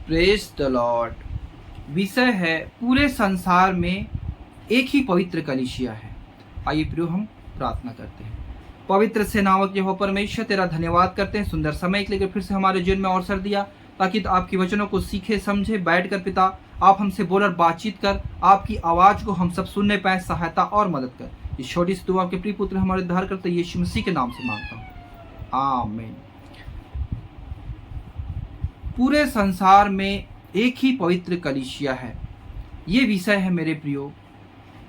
Praise the Lord. विषय है पूरे संसार में एक ही पवित्र कलीसिया है। आइए प्रियो हम प्रार्थना करते हैं। पवित्र सेनावक यहोवा परमेश्वर तेरा धन्यवाद करते हैं, सुंदर समय के लिए फिर से हमारे जीवन में अवसर दिया ताकि आपके वचनों को सीखे समझे। बैठ कर पिता आप हमसे बोल और बातचीत कर, आपकी आवाज को हम सब सुनने पाए, सहायता और मदद कर। इस छोटी सी दुआ के प्रिय पुत्र हमारे उद्धार करते यीशु मसीह के नाम से मांगता हूँ, आमीन। पूरे संसार में एक ही पवित्र कलीसिया है, ये विषय है मेरे प्रियो।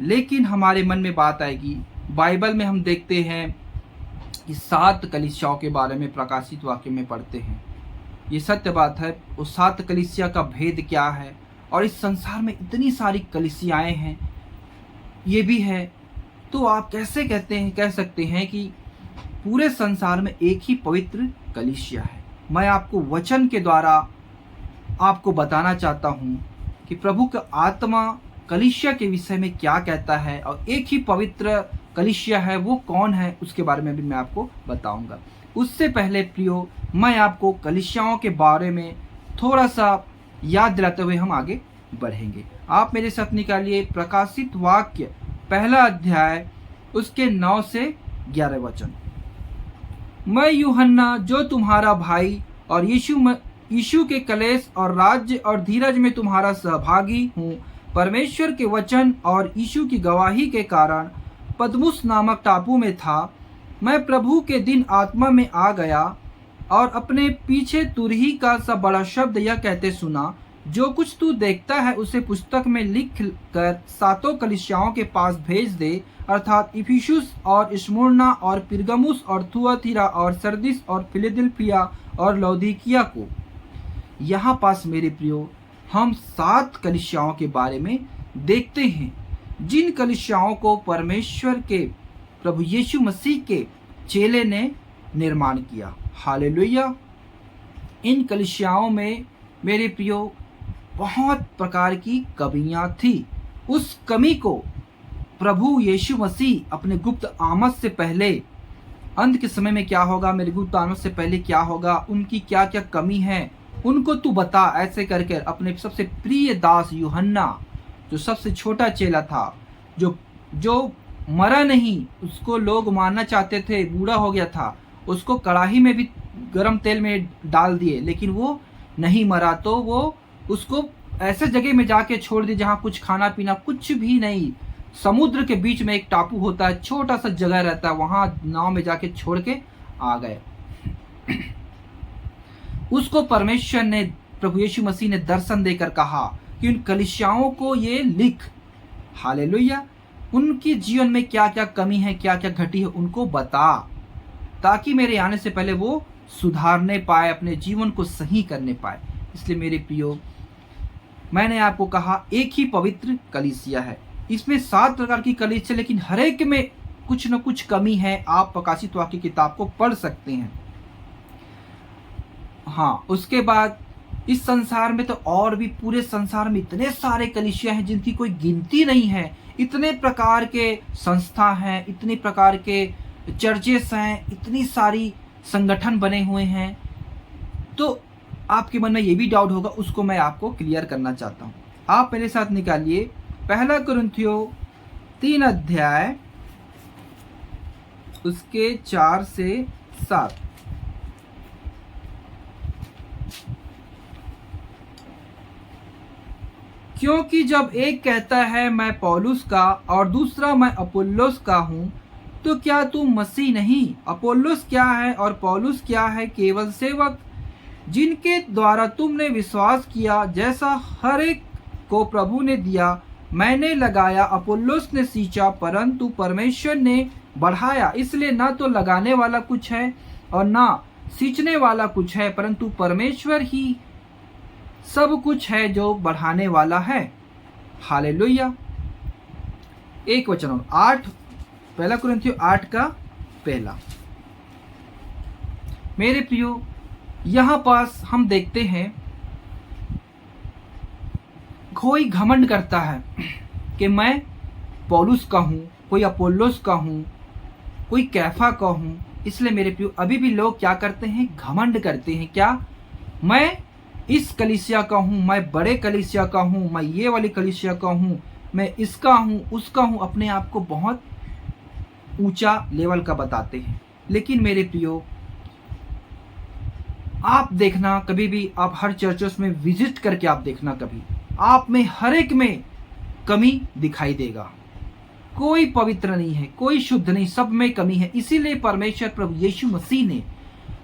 लेकिन हमारे मन में बात आएगी, बाइबल में हम देखते हैं कि 7 कलीसियाओं के बारे में प्रकाशित वाक्य में पढ़ते हैं। ये सत्य बात है। उस 7 कलीसिया का भेद क्या है, और इस संसार में इतनी सारी कलीसियाएं हैं, ये भी है। तो आप कैसे कह सकते हैं कि पूरे संसार में एक ही पवित्र कलीसिया है। मैं आपको वचन के द्वारा आपको बताना चाहता हूँ कि प्रभु का आत्मा कलीसिया के विषय में क्या कहता है, और एक ही पवित्र कलीसिया है वो कौन है, उसके बारे में भी मैं आपको बताऊंगा। उससे पहले प्रियो, मैं आपको कलीसियाओं के बारे में थोड़ा सा याद दिलाते हुए हम आगे बढ़ेंगे। आप मेरे साथ निकालिए प्रकाशित वाक्य 1 अध्याय उसके 9 से 11 वचन। मैं यूहन्ना जो तुम्हारा भाई और यीशु के कलेश और राज्य और धीरज में तुम्हारा सहभागी हूँ, परमेश्वर के वचन और यीशु की गवाही के कारण पदमुस नामक टापू में था। मैं प्रभु के दिन आत्मा में आ गया और अपने पीछे तुरही का सा बड़ा शब्द यह कहते सुना, जो कुछ तू देखता है उसे पुस्तक में लिख कर 7 कलीसियाओं के पास भेज दे, अर्थात इफिसुस और स्मुर्ना और पिरगमुस और थुआतीरा और सरदिस और फिलदेल्फिया और लौदीकिया को। यहाँ पास मेरे प्रियो हम 7 कलीसियाओं के बारे में देखते हैं, जिन कलीसियाओं को परमेश्वर के प्रभु यीशु मसीह के चेले ने निर्माण किया। हालेलुया। इन कलीसियाओं में मेरे प्रियो बहुत प्रकार की कमियां थी। उस कमी को प्रभु यीशु मसीह अपने गुप्त आमद से पहले, अंत के समय में क्या होगा, मेरे गुप्त आमद से पहले क्या होगा, उनकी क्या क्या कमी है, उनको तू बता, ऐसे करके अपने सबसे प्रिय दास यूहन्ना, जो सबसे छोटा चेला था, जो मरा नहीं, उसको लोग मारना चाहते थे, बूढ़ा हो गया था, उसको कड़ाही में भी गरम तेल में डाल दिए, लेकिन वो नहीं मरा। तो वो उसको ऐसे जगह में जाके छोड़ दिए जहाँ कुछ खाना पीना कुछ भी नहीं। समुद्र के बीच में एक टापू होता है, छोटा सा जगह रहता है, वहां नाव में जाके छोड़ के आ गए। उसको परमेश्वर ने, प्रभु यीशु मसीह ने दर्शन देकर कहा कि उन कलीसियाओं को ये लिख। हालेलुया। उनके जीवन में क्या क्या कमी है, क्या क्या घटी है, उनको बता, ताकि मेरे आने से पहले वो सुधारने पाए, अपने जीवन को सही करने पाए। इसलिए मेरे प्रियो, मैंने आपको कहा एक ही पवित्र कलीसिया है। इसमें 7 प्रकार की कलीसिया, लेकिन हर एक में कुछ न कुछ कमी है। आप प्रकाशित वाक्य किताब को पढ़ सकते हैं। हाँ, उसके बाद इस संसार में तो और भी, पूरे संसार में इतने सारे कलीसिया हैं जिनकी कोई गिनती नहीं है। इतने प्रकार के संस्था हैं, इतने प्रकार के चर्चेस हैं, इतनी सारी संगठन बने हुए हैं। तो आपके मन में ये भी डाउट होगा, उसको मैं आपको क्लियर करना चाहता हूँ। आप मेरे साथ निकालिए 1 कुरिन्थियों 3 अध्याय उसके 4 से 7। क्योंकि जब एक कहता है मैं पौलुस का और दूसरा मैं अपोल्लोस का हूँ, तो क्या तुम मसीह नहीं? अपोल्लोस क्या है और पौलुस क्या है? केवल सेवक, जिनके द्वारा तुमने विश्वास किया, जैसा हर एक को प्रभु ने दिया। मैंने लगाया, अपोल्लोस ने सींचा, परंतु परमेश्वर ने बढ़ाया। इसलिए ना तो लगाने वाला कुछ है और ना सींचने वाला कुछ है, परंतु परमेश्वर ही सब कुछ है जो बढ़ाने वाला है। हालेलुया। एक वचन और 8, 1 कुरिन्थियों 8 का 1। मेरे प्रियो, यहाँ पास हम देखते हैं कोई घमंड करता है कि मैं पौलुस का हूँ, कोई अपोल्लोस का हूँ, कोई कैफा का हूँ। इसलिए मेरे प्रियो, अभी भी लोग क्या करते हैं, घमंड करते हैं। क्या? मैं इस कलीसिया का हूँ, मैं बड़े कलीसिया का हूँ, मैं ये वाली कलीसिया का हूँ, मैं इसका हूँ, उसका हूँ, अपने आप को बहुत ऊंचा लेवल का बताते हैं। लेकिन मेरे प्रियो, आप देखना कभी भी, आप हर चर्चेस में विजिट करके आप देखना, कभी आप में हर एक में कमी दिखाई देगा। कोई पवित्र नहीं है, कोई शुद्ध नहीं, सब में कमी है। इसीलिए परमेश्वर प्रभु यीशु मसीह ने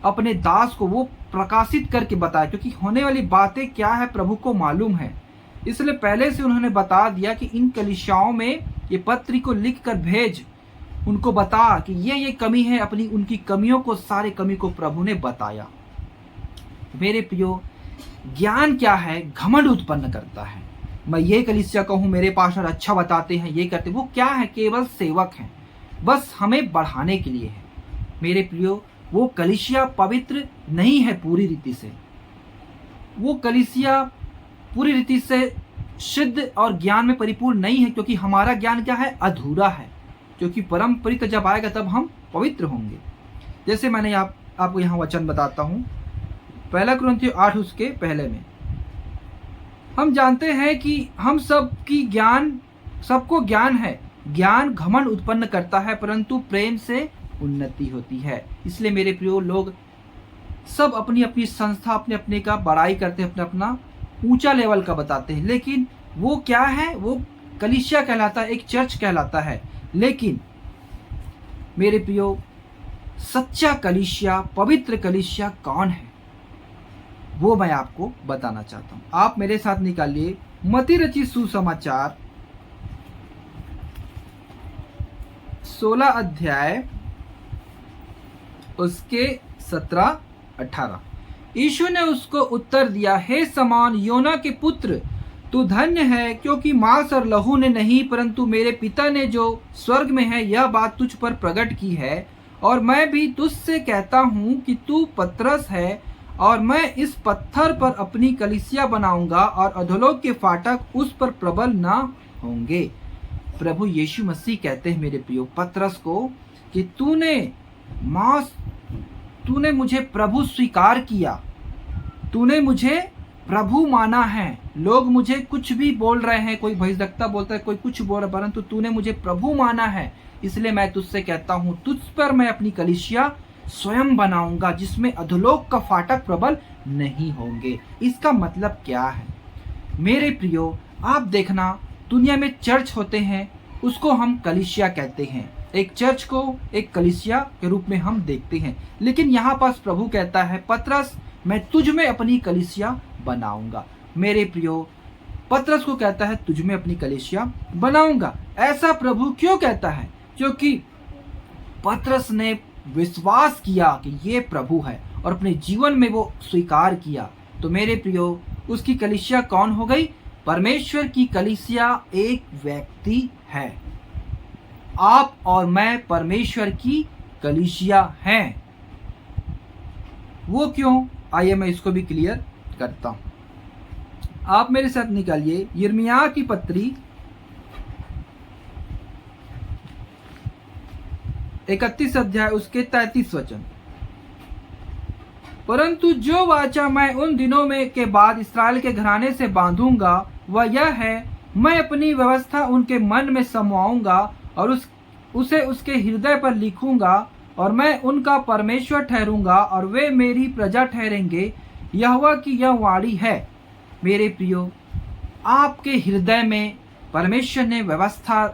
अपने दास को वो प्रकाशित करके बताया, क्योंकि होने वाली बातें क्या है प्रभु को मालूम है। इसलिए पहले से उन्होंने बता दिया कि इन कलीसियाओं में ये पत्र को लिख कर भेज, उनको बता कि ये कमी है, अपनी उनकी कमियों को, सारे कमी को प्रभु ने बताया। मेरे प्रियो, ज्ञान क्या है? घमंड उत्पन्न करता है। मैं ये कलीसिया का हूँ, मेरे पास्टर अच्छा बताते हैं, ये करते, वो क्या है? केवल सेवक हैं, बस हमें बढ़ाने के लिए है। मेरे प्रियो, वो कलीसिया पवित्र नहीं है पूरी रीति से, वो कलीसिया पूरी रीति से शुद्ध और ज्ञान में परिपूर्ण नहीं है, क्योंकि हमारा ज्ञान क्या है? अधूरा है। क्योंकि परम पवित्र जब आएगा तब हम पवित्र होंगे। जैसे मैंने आपको यहाँ वचन बताता हूँ, 1 कुरिन्थियों 8 उसके पहले में हम जानते हैं कि हम सबको ज्ञान है। ज्ञान घमंड उत्पन्न करता है, परंतु प्रेम से उन्नति होती है। इसलिए मेरे प्रियो, लोग सब अपनी अपनी संस्था, अपने अपने का बड़ाई करते हैं, अपना अपना ऊंचा लेवल का बताते हैं। लेकिन वो क्या है? वो कलीसिया कहलाता है, एक चर्च कहलाता है। लेकिन मेरे प्रियो, सच्चा कलीसिया, पवित्र कलीसिया कौन है? वो मैं आपको बताना चाहता हूं। आप मेरे साथ निकालिए मत्ती रचित सुसमाचार 16 अध्याय उसके 17-18। यीशु ने उसको उत्तर दिया, हे समान योना के पुत्र, तू धन्य है, क्योंकि मांस और लहू ने नहीं, परंतु मेरे पिता ने जो स्वर्ग में है यह बात तुझ पर प्रकट की है। और मैं भी तुझसे कहता हूँ कि तू पतरस है, और मैं इस पत्थर पर अपनी कलीसिया बनाऊंगा, और अधोलोक के फाटक उस पर प्रबल ना होंगे। प्रभु यीशु मसीह कहते हैं मेरे प्रियो पतरस को कि तूने मुझे प्रभु स्वीकार किया, तूने मुझे प्रभु माना है। लोग मुझे कुछ भी बोल रहे हैं, कोई भविष्यवक्ता बोलता है, कोई कुछ बोल रहा है, परंतु तूने मुझे प्रभु माना है। इसलिए मैं तुझसे कहता हूँ, तुझ पर मैं अपनी कलीसिया स्वयं बनाऊंगा, जिसमें अधोलोक का फाटक प्रबल नहीं होंगे। इसका मतलब क्या है? मेरे प्रियो, आप देखना, दुनिया में चर्च होते हैं, उसको हम कलीसिया कहते हैं। एक चर्च को एक कलीसिया के रूप में हम देखते हैं। लेकिन यहाँ पास प्रभु कहता है, पतरस, मैं तुझ में अपनी कलीसिया बनाऊंगा। मेरे प्रियो, पतरस को कहता है तुझ में अपनी कलीसिया बनाऊंगा। ऐसा प्रभु क्यों कहता है? क्योंकि पतरस ने विश्वास किया कि ये प्रभु है और अपने जीवन में वो स्वीकार किया। तो मेरे प्रियो, उसकी कलीसिया कौन हो गई? परमेश्वर की कलीसिया एक व्यक्ति है। आप और मैं परमेश्वर की कलीसिया हैं। वो क्यों? आइए मैं इसको भी क्लियर करता हूं। आप मेरे साथ निकालिए यिर्मयाह की पत्री 31 अध्याय उसके 33 वचन। परंतु जो वाचा मैं उन दिनों में के बाद इस्राएल के घराने से बांधूंगा वह यह है, मैं अपनी व्यवस्था उनके मन में समाऊंगा और उसे उसके हृदय पर लिखूंगा, और मैं उनका परमेश्वर ठहरूंगा और वे मेरी प्रजा ठहरेंगे। यहोवा की यह वाणी है। मेरे प्रियो, आपके हृदय में परमेश्वर ने व्यवस्था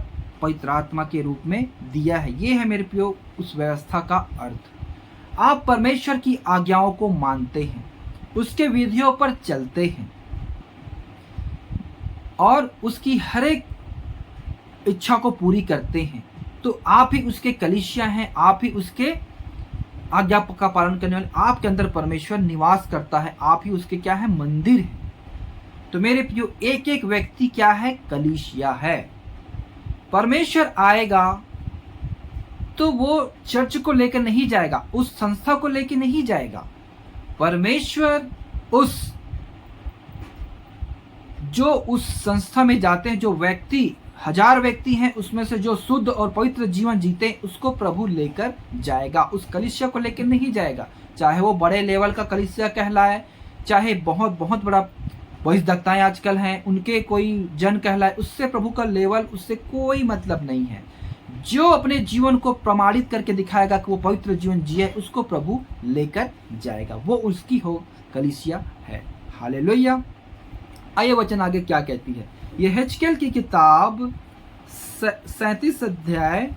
पवित्र आत्मा के रूप में दिया है। ये है मेरे प्रियो उस व्यवस्था का अर्थ। आप परमेश्वर की आज्ञाओं को मानते हैं, उसके विधियों पर चलते हैं और उसकी हर एक इच्छा को पूरी करते हैं, तो आप ही उसके कलीसिया हैं, आप ही उसके आज्ञा का पालन करने वाले। आपके अंदर परमेश्वर निवास करता है, आप ही उसके क्या है? मंदिर है। तो मेरे प्रियो, एक एक व्यक्ति क्या है? कलीसिया है। परमेश्वर आएगा तो वो चर्च को लेकर नहीं जाएगा, उस संस्था को लेकर नहीं जाएगा। परमेश्वर उस संस्था में जाते हैं, जो व्यक्ति 1000 व्यक्ति हैं, उसमें से जो शुद्ध और पवित्र जीवन जीते हैं, उसको प्रभु लेकर जाएगा। उस कलीसिया को लेकर नहीं जाएगा, चाहे वो बड़े लेवल का कलीसिया कहलाए चाहे बहुत बहुत बड़ा भविष्यद्वक्ताएं आजकल हैं, उनके कोई जन कहलाए, उससे प्रभु का लेवल, उससे कोई मतलब नहीं है। जो अपने जीवन को प्रमाणित करके दिखाएगा कि वो पवित्र जीवन जिए, उसको प्रभु लेकर जाएगा, वो उसकी हो कलीसिया है। हालेलुया। आइए वचन आगे क्या कहती है। ये हेजकेल की किताब 37 अध्याय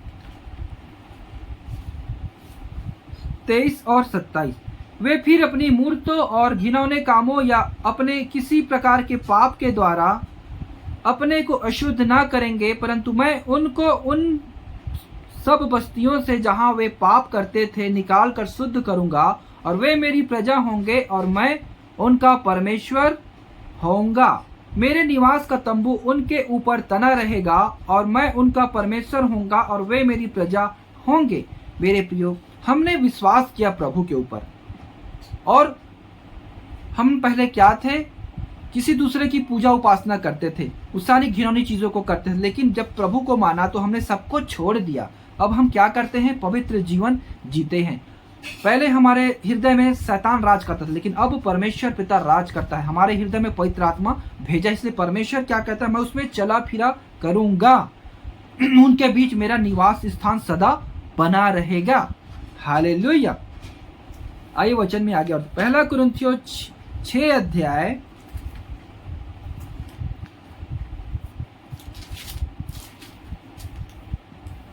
23 और 27। वे फिर अपनी मूर्तों और घिनौने कामों या अपने किसी प्रकार के पाप के द्वारा अपने को अशुद्ध ना करेंगे, परंतु मैं उनको उन सब बस्तियों से जहां वे पाप करते थे निकाल कर शुद्ध करूंगा, और वे मेरी प्रजा होंगे और मैं उनका परमेश्वर होऊंगा। मेरे निवास का तंबू उनके ऊपर तना रहेगा और मैं उनका परमेश्वर होऊंगा और वे मेरी प्रजा होंगे। मेरे प्रियो, हमने विश्वास किया प्रभु के ऊपर, और हम पहले क्या थे, किसी दूसरे की पूजा उपासना करते थे, उस सारी घिनौनी चीजों को करते थे। लेकिन जब प्रभु को माना तो हमने सबको छोड़ दिया। अब हम क्या करते हैं, पवित्र जीवन जीते हैं। पहले हमारे हृदय में शैतान राज करता था, लेकिन अब परमेश्वर पिता राज करता है। हमारे हृदय में पवित्र आत्मा भेजा, इसलिए परमेश्वर क्या कहता है, मैं उसमें चला फिरा करूंगा, उनके बीच मेरा निवास स्थान सदा बना रहेगा। हालेलुया। आइए वचन में आगे, और 1 कुरिन्थियों 6 अध्याय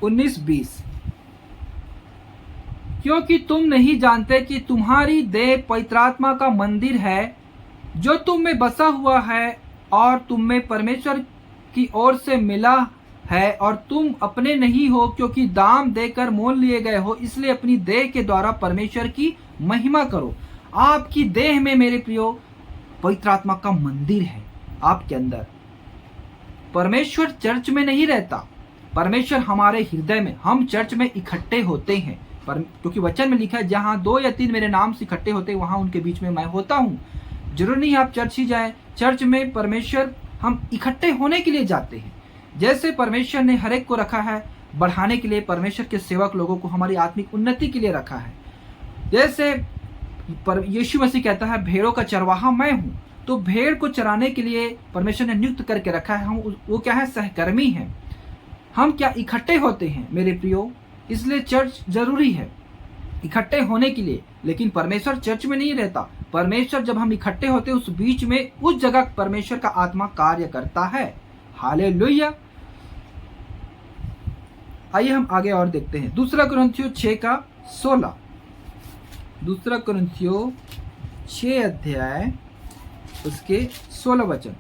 19-20। क्योंकि तुम नहीं जानते कि तुम्हारी देह पवित्रात्मा का मंदिर है, जो तुम में बसा हुआ है और तुम में परमेश्वर की ओर से मिला है, और तुम अपने नहीं हो, क्योंकि दाम देकर मोल लिए गए हो। इसलिए अपनी देह के द्वारा परमेश्वर की महिमा करो। आपकी देह में मेरे प्रियो पवित्र आत्मा का मंदिर है आपके अंदर। परमेश्वर चर्च में नहीं रहता, परमेश्वर हमारे हृदय में। हम चर्च में इकट्ठे होते हैं, क्योंकि वचन में लिखा है, जहां 2 या 3 मेरे नाम से इकट्ठे होते हैं, वहां उनके बीच में मैं होता हूं। जरूर नहीं आप चर्च ही जाए, चर्च में परमेश्वर, हम इकट्ठे होने के लिए जाते हैं। जैसे परमेश्वर ने हर एक को रखा है बढ़ाने के लिए, परमेश्वर के सेवक लोगों को हमारी आत्मिक उन्नति के लिए रखा है। जैसे यीशु मसीह कहता है, भेड़ों का चरवाहा मैं हूं, तो भेड़ को चराने के लिए परमेश्वर ने नियुक्त करके रखा है। हम वो क्या है, सहकर्मी है। हम क्या इकट्ठे होते हैं मेरे प्रियो, इसलिए चर्च जरूरी है इकट्ठे होने के लिए। लेकिन परमेश्वर चर्च में नहीं रहता। परमेश्वर जब हम इकट्ठे होते हैं, उस बीच में, उस जगह परमेश्वर का आत्मा कार्य करता है। हालेलुया। आइए हम आगे और देखते हैं 2 कुरिन्थियों 6 का 16। 2 कुरिन्थियों 6 अध्याय उसके 16 वचन।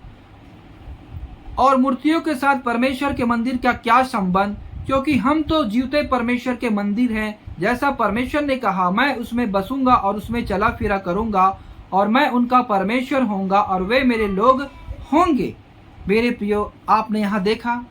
और मूर्तियों के साथ परमेश्वर के मंदिर का क्या संबंध, क्योंकि हम तो जीवते परमेश्वर के मंदिर हैं। जैसा परमेश्वर ने कहा, मैं उसमें बसूंगा और उसमें चला फिरा करूंगा, और मैं उनका परमेश्वर होऊंगा और वे मेरे लोग होंगे। मेरे प्रियो, आपने यहाँ देखा,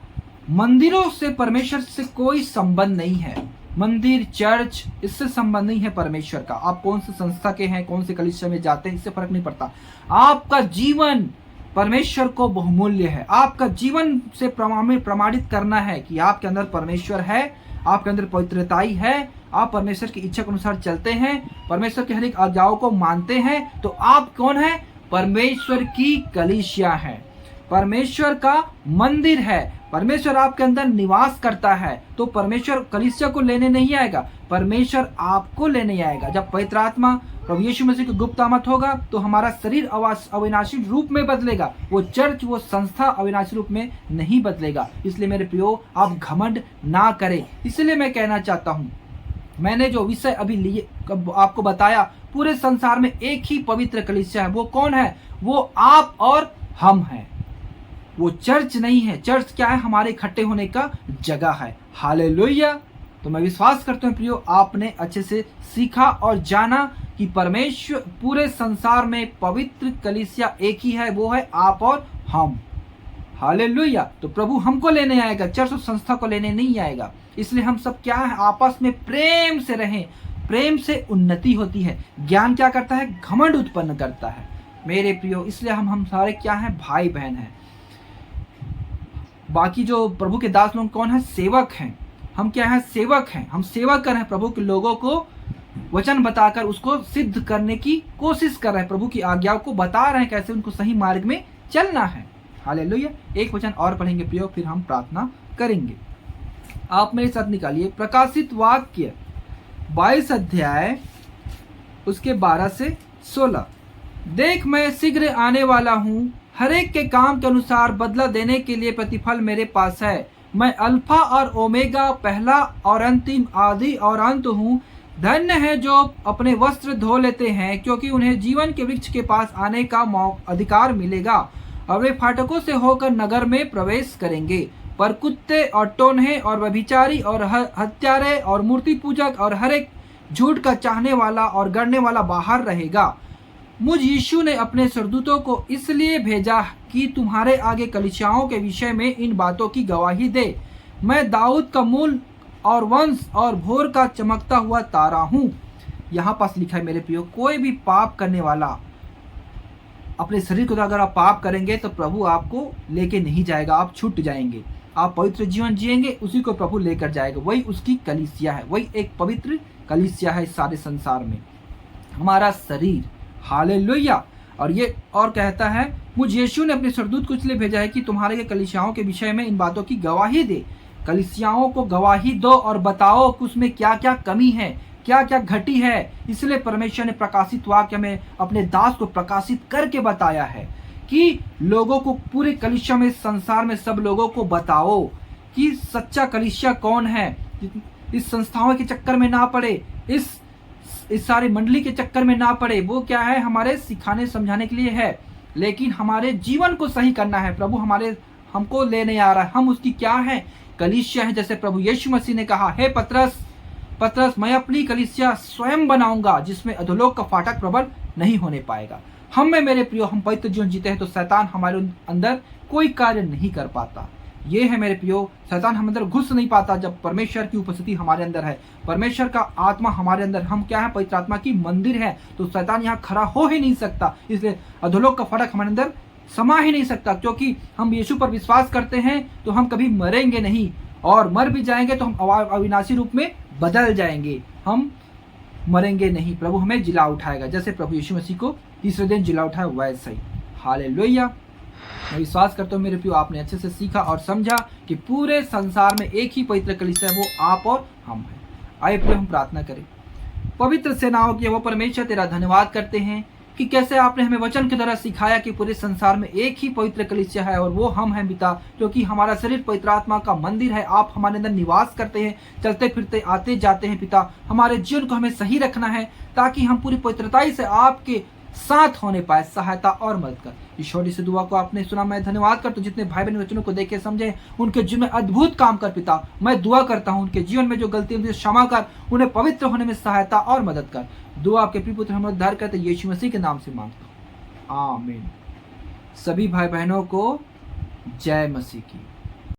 मंदिरों से परमेश्वर से कोई संबंध नहीं है। मंदिर, चर्च, इससे संबंध नहीं है परमेश्वर का। आप कौन सी संस्था के हैं, कौन से कलीसिया में जाते हैं, इससे फर्क नहीं पड़ता। आपका जीवन परमेश्वर को बहुमूल्य है। आपका जीवन से प्रमाणित करना है कि आपके अंदर परमेश्वर है, आपके अंदर पवित्रताई है, आप परमेश्वर की इच्छा के अनुसार चलते हैं, परमेश्वर के हर एक आज्ञाओं को मानते हैं। तो आप कौन है, परमेश्वर की कलीसिया है, परमेश्वर का मंदिर है। परमेश्वर आपके अंदर निवास करता है। तो परमेश्वर कलीसिया को लेने नहीं आएगा, परमेश्वर आपको लेने आएगा। जब पवित्र आत्मा प्रभु यीशु मसीह की गुप्त आमद होगा, तो हमारा शरीर अविनाशी रूप में बदलेगा। वो चर्च, वो संस्था अविनाशी रूप में नहीं बदलेगा। इसलिए मेरे प्रियो, आप घमंड ना करें। इसलिए मैं कहना चाहता हूँ, मैंने जो विषय अभी लिए आपको बताया, पूरे संसार में एक ही पवित्र कलीसिया है। वो कौन है, वो आप और हम हैं। वो चर्च नहीं है। चर्च क्या है, हमारे इकट्ठे होने का जगह है। हालेलुया। तो मैं विश्वास करता हूँ प्रियो, आपने अच्छे से सीखा और जाना कि परमेश्वर, पूरे संसार में पवित्र कलीसिया एक ही है, वो है आप और हम। हालेलुया। तो प्रभु हमको लेने आएगा, चर्च और संस्था को लेने नहीं आएगा। इसलिए हम सब क्या है, आपस में प्रेम से रहें। प्रेम से उन्नति होती है। ज्ञान क्या करता है, घमंड उत्पन्न करता है मेरे प्रियो। इसलिए हम सारे क्या हैं, भाई बहन हैं। बाकी जो प्रभु के दास लोग कौन है, सेवक हैं। हम क्या है, सेवक हैं। हम सेवा कर रहे हैं, प्रभु के लोगों को वचन बताकर उसको सिद्ध करने की कोशिश कर रहे हैं, प्रभु की आज्ञाओं को बता रहे हैं कैसे उनको सही मार्ग में चलना है। हालेलुया। एक वचन और पढ़ेंगे प्रियो, फिर हम प्रार्थना करेंगे। आप मेरे साथ निकालिए प्रकाशित वाक्य 22 अध्याय उसके 12 से 16। देख मैं शीघ्र आने वाला हूँ, हर एक के काम के अनुसार बदला देने के लिए प्रतिफल मेरे पास है। मैं अल्फा और ओमेगा, पहला और अंतिम, आदि और अंत हूँ। धन्य है जो अपने वस्त्र धो लेते हैं, क्योंकि उन्हें जीवन के वृक्ष के पास आने का अधिकार मिलेगा और वे फाटकों से होकर नगर में प्रवेश करेंगे। पर कुत्ते और टोन्हे और व्यभिचारी और हत्यारे और मूर्ति पूजक और हर एक झूठ का चाहने वाला और गढ़ने वाला बाहर रहेगा। मुझ यीशु ने अपने स्वर्गदूतों को इसलिए भेजा कि तुम्हारे आगे कलीसियाओं के विषय में इन बातों की गवाही दे। मैं दाऊद का मूल और वंश और भोर का चमकता हुआ तारा हूँ। यहाँ पास लिखा है मेरे प्रियो, कोई भी पाप करने वाला अपने शरीर को अगर आप पाप करेंगे तो प्रभु आपको लेके नहीं जाएगा, आप छूट जाएंगे। आप पवित्र जीवन जिएंगे, उसी को प्रभु लेकर जाएगा। वही उसकी कलीसिया है, वही एक पवित्र कलीसिया है इस सारे संसार में, हमारा शरीर। हालेलुया। और ये और कहता है, मुझ यीशु ने अपने स्वर्गदूत को इसलिए भेजा है कि तुम्हारे कलीसियाओं के विषय में इन बातों की गवाही दे। कलीसियाओं को गवाही दो और बताओ कि उसमें क्या क्या कमी है, क्या क्या घटी है। इसलिए परमेश्वर ने प्रकाशित वाक्य में अपने दास को प्रकाशित करके बताया है कि लोगों को, पूरे कलीसिया में, संसार में सब लोगों को बताओ कि सच्चा कलीसिया कौन है। इस संस्थाओं के चक्कर में ना पड़े, इस सारी मंडली के चक्कर में ना पड़े। वो क्या है, हमारे सिखाने समझाने के लिए है, लेकिन हमारे जीवन को सही करना है। प्रभु हमको लेने आ रहा है, हम उसकी क्या है, कलीसिया है। जैसे प्रभु यीशु मसीह ने कहा, हे पतरस मैं अपनी कलीसिया स्वयं बनाऊंगा, जिसमें अधोलोक का फाटक प्रबल नहीं होने पाएगा। हम में मेरे प्रियो, हम पवित्र जीवन जीते हैं तो शैतान हमारे अंदर कोई कार्य नहीं कर पाता। ये है मेरे प्रियो, शैतान हम अंदर घुस नहीं पाता जब परमेश्वर की उपस्थिति हमारे अंदर है। परमेश्वर का आत्मा हमारे अंदर, हम क्या है, पवित्र आत्मा की मंदिर है, तो शैतान यहाँ खड़ा हो ही नहीं सकता। इसलिए अधोलोक का फाटक हमारे अंदर समा ही नहीं सकता, क्योंकि हम यीशु पर विश्वास करते हैं तो हम कभी मरेंगे नहीं, और मर भी जाएंगे तो हम अविनाशी रूप में बदल जाएंगे, हम मरेंगे नहीं। प्रभु हमें जिला उठाएगा, जैसे प्रभु यीशु मसीह को तीसरे दिन जिला उठाया वैसे ही। हालेलुया। मैं विश्वास करता हूँ मेरे प्रियो, आपने अच्छे से सीखा और समझा कि पूरे संसार में एक ही पवित्र कलीसिया है, वो आप और हम हैं। आइए प्रियो हम प्रार्थना करें। पवित्र सेनाओं के वो परमेश्वर, तेरा धन्यवाद करते हैं कि कैसे आपने हमें वचन के द्वारा सिखाया कि पूरे संसार में एक ही पवित्र कलीसिया है और वो हम हैं पिता, क्योंकि हमारा शरीर पवित्र आत्मा का मंदिर है। आप हमारे अंदर निवास करते हैं, चलते फिरते आते जाते हैं पिता। हमारे जीवन को हमें सही रखना है ताकि हम पूरी पवित्रताई से आपके साथ होने पाए। सहायता और मदद कर। इस छोटी सी दुआ को आपने सुना, मैं धन्यवाद करता हूँ। जितने भाई बहन वचनों को देखे समझे, उनके जीवन में अद्भुत काम कर पिता। मैं दुआ करता हूँ उनके जीवन में जो गलती उनसे क्षमा कर, उन्हें पवित्र होने में सहायता और मदद कर। दुआ आपके प्रिय पुत्र हम उद्धार करते यीशु मसीह के नाम से मांगता हूँ, आमीन। सभी भाई बहनों को जय मसीह की।